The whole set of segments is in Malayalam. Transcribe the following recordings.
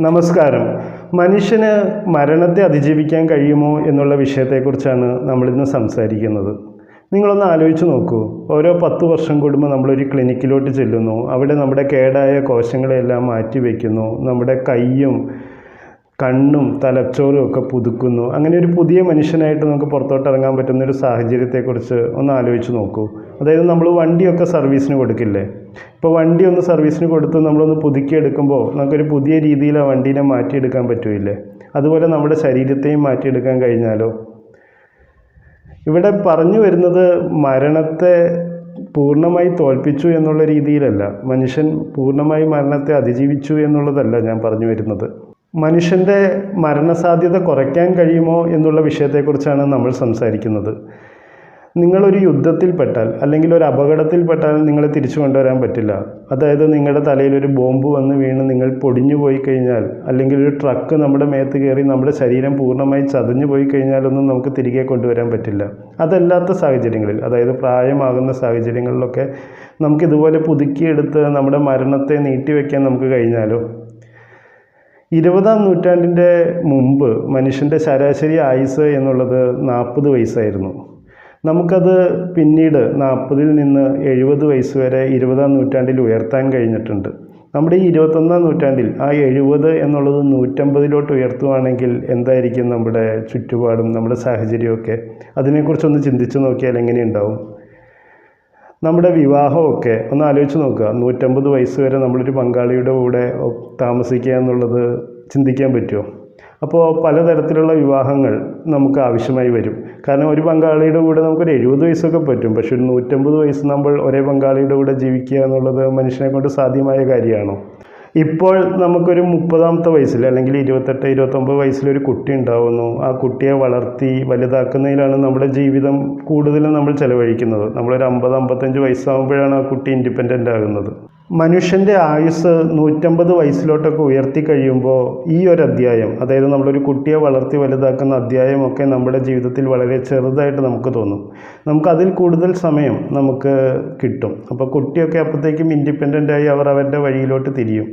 നമസ്കാരം. മനുഷ്യന് മരണത്തെ അതിജീവിക്കാൻ കഴിയുമോ എന്നുള്ള വിഷയത്തെക്കുറിച്ചാണ് നമ്മളിന്ന് സംസാരിക്കുന്നത്. നിങ്ങളൊന്ന് ആലോചിച്ച് നോക്കൂ. ഓരോ 10 വർഷം കൂടുമ്പോൾ നമ്മളൊരു ക്ലിനിക്കിലോട്ട് ചെല്ലുന്നു. അവിടെ നമ്മുടെ കേടായ കോശങ്ങളെല്ലാം മാറ്റി വയ്ക്കുന്നു. നമ്മുടെ കൈയും കണ്ണും തലച്ചോറും ഒക്കെ പുതുക്കുന്നു. അങ്ങനെ ഒരു പുതിയ മനുഷ്യനായിട്ട് നമുക്ക് പുറത്തോട്ട് ഇറങ്ങാൻ പറ്റുന്നൊരു സാഹചര്യത്തെക്കുറിച്ച് ഒന്ന് ആലോചിച്ച് നോക്കൂ. അതായത് നമ്മൾ വണ്ടിയൊക്കെ സർവീസിന് കൊടുക്കില്ലേ? ഇപ്പോൾ വണ്ടി ഒന്ന് സർവീസിന് കൊടുത്ത് നമ്മളൊന്ന് പുതുക്കിയെടുക്കുമ്പോൾ നമുക്കൊരു പുതിയ രീതിയിൽ ആ വണ്ടീനെ മാറ്റിയെടുക്കാൻ പറ്റുമില്ലേ? അതുപോലെ നമ്മുടെ ശരീരത്തെയും മാറ്റിയെടുക്കാൻ കഴിഞ്ഞാലോ? ഇവിടെ പറഞ്ഞു വരുന്നത് മരണത്തെ പൂർണ്ണമായി തോൽപ്പിച്ചു എന്നുള്ള രീതിയിലല്ല, മനുഷ്യൻ പൂർണ്ണമായി മരണത്തെ അതിജീവിച്ചു എന്നുള്ളതല്ല ഞാൻ പറഞ്ഞു വരുന്നത്. മനുഷ്യൻ്റെ മരണസാധ്യത കുറയ്ക്കാൻ കഴിയുമോ എന്നുള്ള വിഷയത്തെക്കുറിച്ചാണ് നമ്മൾ സംസാരിക്കുന്നത്. നിങ്ങളൊരു യുദ്ധത്തിൽപ്പെട്ടാൽ അല്ലെങ്കിൽ ഒരു അപകടത്തിൽപ്പെട്ടാൽ നിങ്ങളെ തിരിച്ചു കൊണ്ടുവരാൻ പറ്റില്ല. അതായത് നിങ്ങളുടെ തലയിലൊരു ബോംബ് വന്ന് വീണ് നിങ്ങൾ പൊടിഞ്ഞു പോയി കഴിഞ്ഞാൽ, അല്ലെങ്കിൽ ഒരു ട്രക്ക് നമ്മുടെ മേത്ത് കയറി നമ്മുടെ ശരീരം പൂർണ്ണമായി ചതഞ്ഞു പോയി കഴിഞ്ഞാലൊന്നും നമുക്ക് തിരികെ കൊണ്ടുവരാൻ പറ്റില്ല. അതല്ലാത്ത സാഹചര്യങ്ങളിൽ, അതായത് പ്രായമാകുന്ന സാഹചര്യങ്ങളിലൊക്കെ നമുക്കിതുപോലെ പുതുക്കിയെടുത്ത് നമ്മുടെ മരണത്തെ നീട്ടിവെക്കാൻ നമുക്ക് കഴിഞ്ഞാലോ? 20-ാം നൂറ്റാണ്ടിൻ്റെ മുമ്പ് മനുഷ്യൻ്റെ ശരാശരി ആയുസ് എന്നുള്ളത് 40 വയസ്സായിരുന്നു. നമുക്കത് പിന്നീട് 40-ൽ നിന്ന് 70 വയസ്സ് വരെ 20-ാം നൂറ്റാണ്ടിൽ ഉയർത്താൻ കഴിഞ്ഞിട്ടുണ്ട്. നമ്മുടെ ഈ 21-ാം നൂറ്റാണ്ടിൽ ആ 70 എന്നുള്ളത് 150-ലോട്ട് ഉയർത്തുകയാണെങ്കിൽ എന്തായിരിക്കും നമ്മുടെ ചുറ്റുപാടും നമ്മുടെ സാഹചര്യമൊക്കെ? അതിനെക്കുറിച്ചൊന്ന് ചിന്തിച്ച് നോക്കിയാൽ എങ്ങനെയുണ്ടാവും? നമ്മുടെ വിവാഹമൊക്കെ ഒന്ന് ആലോചിച്ച് നോക്കുക. 150 വയസ്സ് വരെ നമ്മളൊരു പങ്കാളിയുടെ കൂടെ താമസിക്കുക എന്നുള്ളത് ചിന്തിക്കാൻ പറ്റുമോ? അപ്പോൾ പലതരത്തിലുള്ള വിവാഹങ്ങൾ നമുക്ക് ആവശ്യമായി വരും. കാരണം ഒരു പങ്കാളിയുടെ കൂടെ നമുക്കൊരു 70 വയസ്സൊക്കെ പറ്റും. പക്ഷെ ഒരു 150 വയസ്സ് നമ്മൾ ഒരേ പങ്കാളിയുടെ കൂടെ ജീവിക്കുക എന്നുള്ളത് മനുഷ്യനെ കൊണ്ട് സാധ്യമായ കാര്യമാണോ? ഇപ്പോൾ നമുക്കൊരു 30-ാമത്തെ വയസ്സിൽ അല്ലെങ്കിൽ 28-29 വയസ്സിലൊരു കുട്ടി ഉണ്ടാവുന്നു. ആ കുട്ടിയെ വളർത്തി വലുതാക്കുന്നതിലാണ് നമ്മുടെ ജീവിതം കൂടുതലും നമ്മൾ ചിലവഴിക്കുന്നത്. നമ്മളൊരു 50-55 വയസ്സാകുമ്പോഴാണ് ആ കുട്ടി ഇൻഡിപെൻഡൻ്റ് ആകുന്നത്. മനുഷ്യൻ്റെ ആയുസ് 150 വയസ്സിലോട്ടൊക്കെ ഉയർത്തി കഴിയുമ്പോൾ ഈ ഒരു അധ്യായം, അതായത് നമ്മളൊരു കുട്ടിയെ വളർത്തി വലുതാക്കുന്ന അധ്യായമൊക്കെ നമ്മുടെ ജീവിതത്തിൽ വളരെ ചെറുതായിട്ട് നമുക്ക് തോന്നും. നമുക്കതിൽ കൂടുതൽ സമയം നമുക്ക് കിട്ടും. അപ്പോൾ കുട്ടിയൊക്കെ അപ്പോഴത്തേക്കും ഇൻഡിപെൻഡൻ്റായി അവർ അവരുടെ വഴിയിലോട്ട് തിരിയും.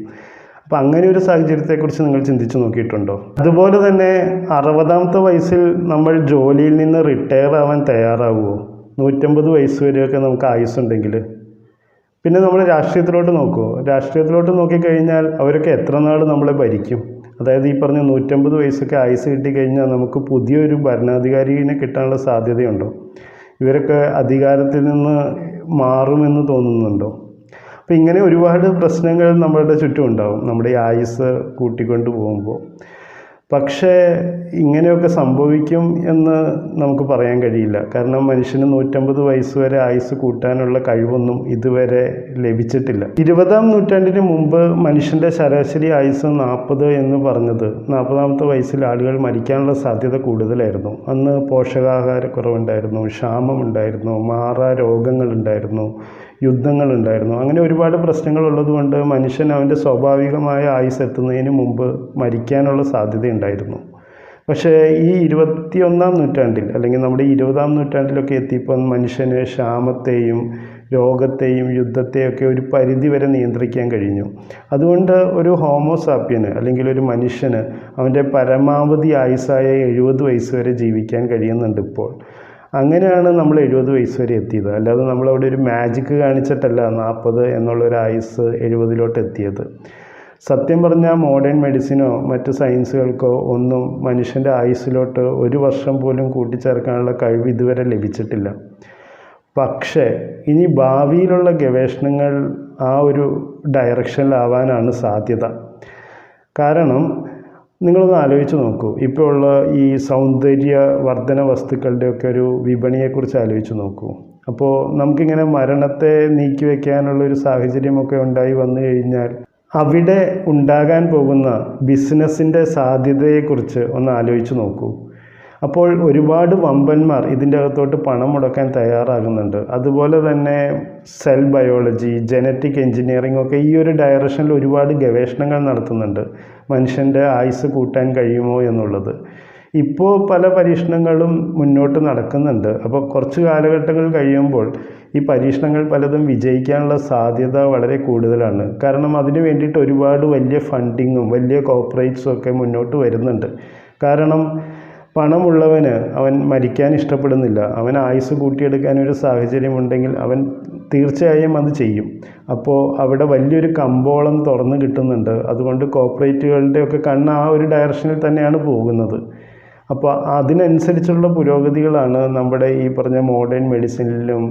അപ്പോൾ അങ്ങനെ ഒരു സാഹചര്യത്തെക്കുറിച്ച് നിങ്ങൾ ചിന്തിച്ച് നോക്കിയിട്ടുണ്ടോ? അതുപോലെ തന്നെ 60-ാമത്തെ വയസ്സിൽ നമ്മൾ ജോലിയിൽ നിന്ന് റിട്ടയർ ആവാൻ തയ്യാറാവുമോ? 150 വയസ്സ് വരെയൊക്കെ നമുക്ക് ആയുസ്സുണ്ടെങ്കിൽ. പിന്നെ നമ്മൾ രാഷ്ട്രീയത്തിലോട്ട് നോക്കുമോ? രാഷ്ട്രീയത്തിലോട്ട് നോക്കിക്കഴിഞ്ഞാൽ അവരൊക്കെ എത്ര നാൾ നമ്മളെ ഭരിക്കും? അതായത് ഈ പറഞ്ഞ 150 വയസ്സൊക്കെ ആയുസ് കിട്ടിക്കഴിഞ്ഞാൽ നമുക്ക് പുതിയൊരു ഭരണാധികാരിനെ കിട്ടാനുള്ള സാധ്യതയുണ്ടോ? ഇവരൊക്കെ അധികാരത്തിൽ നിന്ന് മാറുമെന്ന് തോന്നുന്നുണ്ടോ? അപ്പോൾ ഇങ്ങനെ ഒരുപാട് പ്രശ്നങ്ങൾ നമ്മളുടെ ചുറ്റും ഉണ്ടാവും നമ്മുടെ ഈ ആയുസ് കൂട്ടിക്കൊണ്ട് പോകുമ്പോൾ. പക്ഷേ ഇങ്ങനെയൊക്കെ സംഭവിക്കും എന്ന് നമുക്ക് പറയാൻ കഴിയില്ല. കാരണം മനുഷ്യന് 150 വയസ്സ് വരെ ആയുസ് കൂട്ടാനുള്ള കഴിവൊന്നും ഇതുവരെ ലഭിച്ചിട്ടില്ല. 20-ാം നൂറ്റാണ്ടിന് മുമ്പ് മനുഷ്യൻ്റെ ശരാശരി ആയുസ് 40 എന്ന് പറഞ്ഞത് 40-ാമത്തെ വയസ്സിൽ ആളുകൾ മരിക്കാനുള്ള സാധ്യത കൂടുതലായിരുന്നു. അന്ന് പോഷകാഹാരക്കുറവുണ്ടായിരുന്നു, ക്ഷാമമുണ്ടായിരുന്നു, മാറാ രോഗങ്ങളുണ്ടായിരുന്നു, യുദ്ധങ്ങളുണ്ടായിരുന്നു. അങ്ങനെ ഒരുപാട് പ്രശ്നങ്ങളുള്ളതുകൊണ്ട് മനുഷ്യൻ അവൻ്റെ സ്വാഭാവികമായ ആയുസ് എത്തുന്നതിന് മുമ്പ് മരിക്കാനുള്ള സാധ്യതയുണ്ടായിരുന്നു. പക്ഷേ ഈ 21-ാം നൂറ്റാണ്ടിൽ അല്ലെങ്കിൽ നമ്മുടെ 20-ാം നൂറ്റാണ്ടിലൊക്കെ എത്തിയപ്പോൾ മനുഷ്യന് ക്ഷാമത്തെയും രോഗത്തെയും യുദ്ധത്തെയൊക്കെ ഒരു പരിധി വരെ നിയന്ത്രിക്കാൻ കഴിഞ്ഞു. അതുകൊണ്ട് ഒരു ഹോമോസാപ്പിയന് അല്ലെങ്കിൽ ഒരു മനുഷ്യന് അവൻ്റെ പരമാവധി ആയുസ്സായ 70 വയസ്സ് വരെ ജീവിക്കാൻ കഴിയുന്നുണ്ട് ഇപ്പോൾ. അങ്ങനെയാണ് നമ്മൾ 70 വയസ്സ് വരെ എത്തിയത്. അല്ലാതെ നമ്മളവിടെ ഒരു മാജിക്ക് കാണിച്ചിട്ടല്ല 40 എന്നുള്ളൊരു ആയുസ് 70-ലോട്ട് എത്തിയത്. സത്യം പറഞ്ഞാൽ മോഡേൺ മെഡിസിനോ മറ്റ് സയൻസുകൾക്കോ ഒന്നും മനുഷ്യൻ്റെ ആയുസ്സിലോട്ട് 1 വർഷം പോലും കൂട്ടിച്ചേർക്കാനുള്ള കഴിവ് ഇതുവരെ ലഭിച്ചിട്ടില്ല. പക്ഷേ ഇനി ഭാവിയിലുള്ള ഗവേഷണങ്ങൾ ആ ഒരു ഡയറക്ഷനിലാവാനാണ് സാധ്യത. കാരണം നിങ്ങളൊന്ന് ആലോചിച്ച് നോക്കൂ. ഇപ്പോൾ ഉള്ള ഈ സൗന്ദര്യവർദ്ധന വസ്തുക്കളുടെയൊക്കെ ഒരു വിപണിയെക്കുറിച്ച് ആലോചിച്ച് നോക്കൂ. അപ്പോൾ നമുക്കിങ്ങനെ മരണത്തെ നീക്കി വയ്ക്കാനുള്ളൊരു സാഹചര്യമൊക്കെ ഉണ്ടായി വന്നു കഴിഞ്ഞാൽ അവിടെ ഉണ്ടാകാൻ പോകുന്ന ബിസിനസ്സിൻ്റെ സാധ്യതയെക്കുറിച്ച് ഒന്ന് ആലോചിച്ച് നോക്കൂ. അപ്പോൾ ഒരുപാട് വമ്പന്മാർ ഇതിൻ്റെ അകത്തോട്ട് പണം മുടക്കാൻ തയ്യാറാകുന്നുണ്ട്. അതുപോലെ തന്നെ സെൽ ബയോളജി, ജനറ്റിക് എഞ്ചിനീയറിംഗ് ഒക്കെ ഈ ഒരു ഡയറക്ഷനിൽ ഒരുപാട് ഗവേഷണങ്ങൾ നടത്തുന്നുണ്ട്. മനുഷ്യൻ്റെ ആയുസ് കൂട്ടാൻ കഴിയുമോ എന്നുള്ളത്. ഇപ്പോൾ പല പരീക്ഷണങ്ങളും മുന്നോട്ട് നടക്കുന്നുണ്ട്. അപ്പോൾ കുറച്ച് കാലഘട്ടങ്ങൾ കഴിയുമ്പോൾ ഈ പരീക്ഷണങ്ങൾ പലതും വിജയിക്കാനുള്ള സാധ്യത വളരെ കൂടുതലാണ്. കാരണം അതിന് വേണ്ടിയിട്ട് ഒരുപാട് വലിയ ഫണ്ടിങ്ങും വലിയ കോർപ്പറേറ്റ്സും ഒക്കെ മുന്നോട്ട് വരുന്നുണ്ട്. കാരണം പണമുള്ളവന് അവൻ മരിക്കാൻ ഇഷ്ടപ്പെടുന്നില്ല. അവൻ ആയുസ്സ് കൂട്ടിയെടുക്കാൻ ഒരു സാഹചര്യമുണ്ടെങ്കിൽ അവൻ തീർച്ചയായും അത് ചെയ്യും. അപ്പോൾ അവിടെ വലിയൊരു കമ്പോളം തുറന്നു കിട്ടുന്നുണ്ട്. അതുകൊണ്ട് കോർപ്പറേറ്റുകളുടെയൊക്കെ കണ്ണ് ആ ഒരു ഡയറക്ഷനിൽ തന്നെയാണ് പോകുന്നത്. അപ്പോൾ അതിനനുസരിച്ചുള്ള പുരോഗതികളാണ് നമ്മുടെ ഈ പറഞ്ഞ മോഡേൺ മെഡിസിനിലും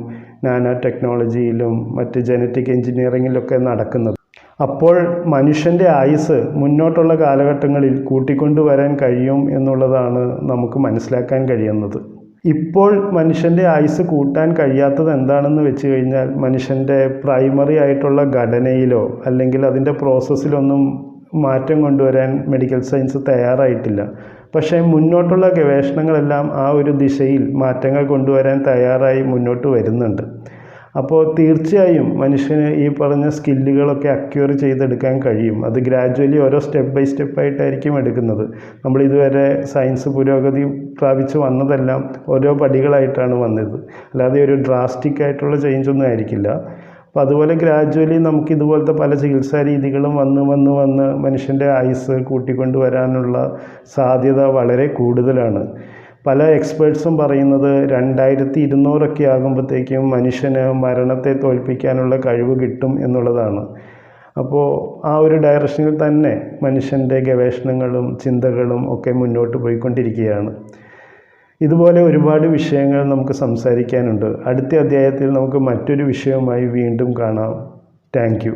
നാനോ ടെക്നോളജിയിലും മറ്റ് ജനറ്റിക് എഞ്ചിനീയറിങ്ങിലൊക്കെ നടക്കുന്നത്. അപ്പോൾ മനുഷ്യൻ്റെ ആയുസ്സ് മുന്നോട്ടുള്ള കാലഘട്ടങ്ങളിൽ കൂട്ടിക്കൊണ്ടുവരാൻ കഴിയും എന്നുള്ളതാണ് നമുക്ക് മനസ്സിലാക്കാൻ കഴിയുന്നത്. ഇപ്പോൾ മനുഷ്യൻ്റെ ആയുസ്സ് കൂട്ടാൻ കഴിയാത്തത് എന്താണെന്ന് വെച്ച് കഴിഞ്ഞാൽ മനുഷ്യൻ്റെ പ്രൈമറി ആയിട്ടുള്ള ഘടനയിലോ അല്ലെങ്കിൽ അതിൻ്റെ പ്രോസസ്സിലൊന്നും മാറ്റം കൊണ്ടുവരാൻ മെഡിക്കൽ സയൻസ് തയ്യാറായിട്ടില്ല. പക്ഷേ മുന്നോട്ടുള്ള ഗവേഷണങ്ങളെല്ലാം ആ ഒരു ദിശയിൽ മാറ്റങ്ങൾ കൊണ്ടുവരാൻ തയ്യാറായി മുന്നോട്ട് വരുന്നുണ്ട്. അപ്പോൾ തീർച്ചയായും മനുഷ്യന് ഈ പറഞ്ഞ സ്കില്ലുകളൊക്കെ അക്വയർ ചെയ്തെടുക്കാൻ കഴിയും. അത് ഗ്രാജ്വലി ഓരോ സ്റ്റെപ്പ് ബൈ സ്റ്റെപ്പായിട്ടായിരിക്കും എടുക്കുന്നത്. നമ്മളിതുവരെ സയൻസ് പുരോഗതി പ്രാപിച്ച് വന്നതെല്ലാം ഓരോ പടികളായിട്ടാണ് വന്നത്. അല്ലാതെ ഒരു ഡ്രാസ്റ്റിക് ആയിട്ടുള്ള ചേഞ്ചൊന്നും ആയിരിക്കില്ല. അപ്പോൾ അതുപോലെ ഗ്രാജ്വലി നമുക്ക് ഇതുപോലത്തെ പല ചികിത്സാ രീതികളും വന്ന് മനുഷ്യൻ്റെ ആയുസ്സ് കൂട്ടിക്കൊണ്ട് വരാനുള്ള സാധ്യത വളരെ കൂടുതലാണ്. പല എക്സ്പേർട്സും പറയുന്നത് 2200 ആകുമ്പോഴത്തേക്കും മനുഷ്യന് മരണത്തെ തോൽപ്പിക്കാനുള്ള കഴിവ് കിട്ടും എന്നുള്ളതാണ്. അപ്പോൾ ആ ഒരു ഡയറക്ഷനിൽ തന്നെ മനുഷ്യൻ്റെ ഗവേഷണങ്ങളും ചിന്തകളും ഒക്കെ മുന്നോട്ട് പോയിക്കൊണ്ടിരിക്കുകയാണ്. ഇതുപോലെ ഒരുപാട് വിഷയങ്ങൾ നമുക്ക് സംസാരിക്കാനുണ്ട്. അടുത്ത അധ്യായത്തിൽ നമുക്ക് മറ്റൊരു വിഷയവുമായി വീണ്ടും കാണാം. Thank you.